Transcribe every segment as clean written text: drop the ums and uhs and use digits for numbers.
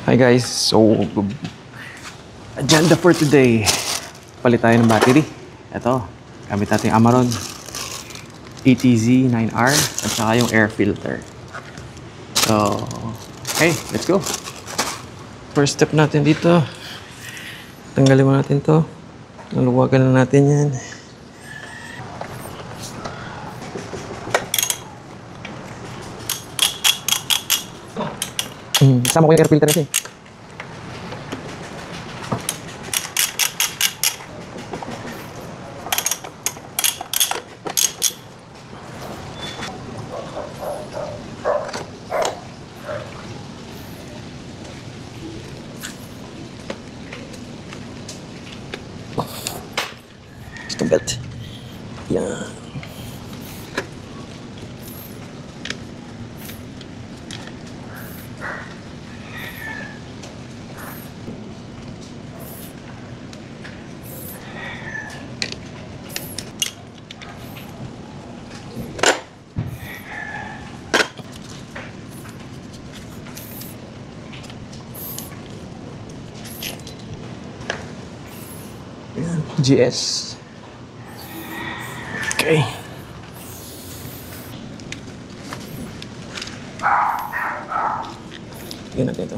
Hi guys, so agenda for today, palit tayo ng battery. Ito, gamit natin yung Amaron ATZ 9R at saka yung air filter. So, okay, let's go. First step natin dito, tanggalin mo natin to. Naluwagan na natin yan. Sama ko yung air filter kasi. Ito belt. Yan. GS. Okay. Yan natin ito.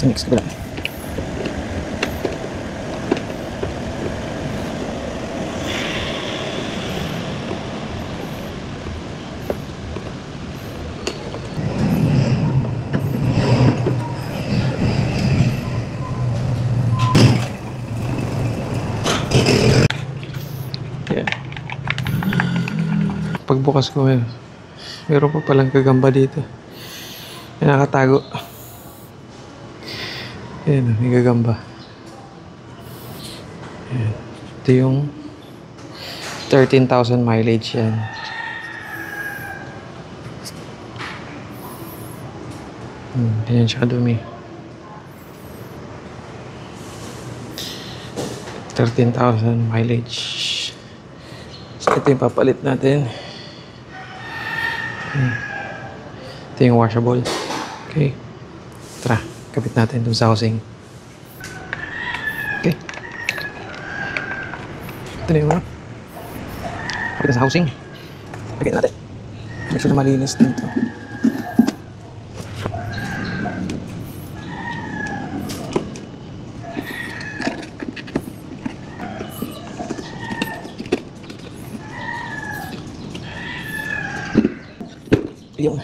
Mix ko lang. Yeah. Pagbukas ko ngayon, meron pa palang kagamba dito. May nakatago. Ayan, may gagamba. Ayan. Ito yung 13,000 mileage yan. Ayan siya kadumi. 13,000 mileage. So, ito yung papalit natin. Ito yung washable. Okay. Tara. Kapit natin dun sa housing. Okay. Ito na yung mga. Kapit na sa housing. Lagyan natin. Make sure na malinis dito. Yung.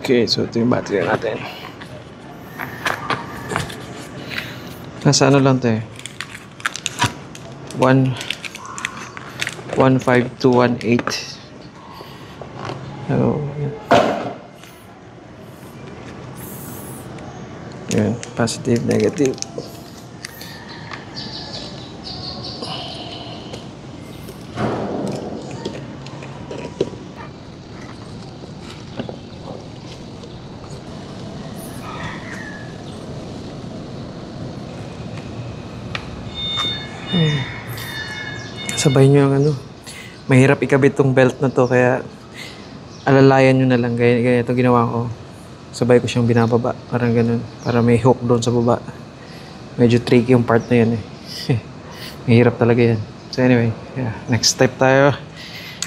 Okay, so ito yung battery natin. Nasa ano lang ito eh. 15218. So, yan. Positive, negative. Sabay nyo yung ano. Mahirap ikabit tong belt na to, kaya alalayan nyo na lang. Gaya ito ginawa ko. Sabay ko siyang binababa. Parang ganun. Para may hook doon sa baba. Medyo tricky yung part na yan eh. Mahirap talaga yan. So anyway, yeah. Next step tayo.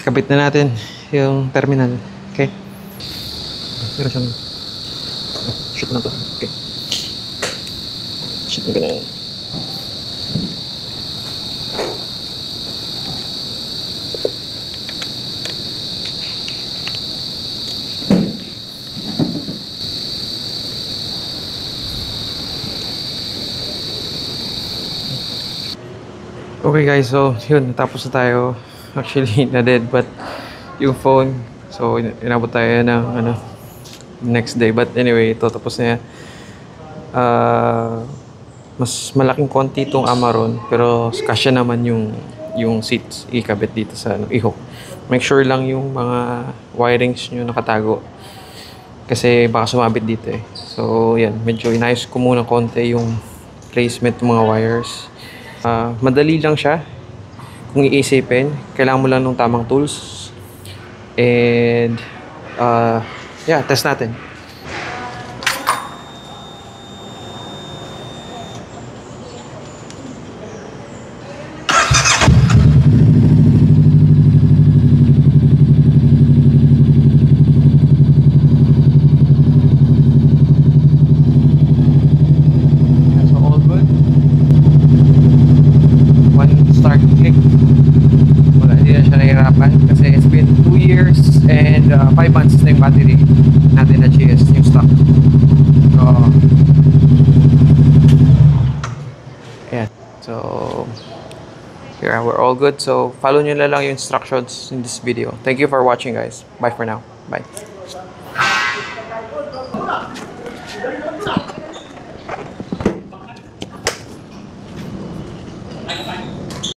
Kabit na natin yung terminal. Okay? Pero siyang shoot na to. Okay. Shoot na ganun. Okay guys, so yun, natapos na tayo. Actually, na-dead, but yung phone, so inabot tayo ng ano, next day. But anyway, ito, tapos na yan. Mas malaking konti itong Amaron, pero kasya naman yung seats ikabit dito sa ano, i-hook. Make sure lang yung mga wirings nyo nakatago. Kasi baka sumabit dito eh. So, yan. Medyo inayos ko muna konti yung placement ng mga wires. Madali lang siya. Kung iisipin, kailangan mo lang ng tamang tools. And, yeah, test natin. Start click. Wala, hindi na siya nahihirapan kasi it's been 2 years and 5 months na yung battery natin na GS, yung stock. So, ayan. So, here, we're all good. So, follow nyo na lang yung instructions in this video. Thank you for watching, guys. Bye for now. Bye.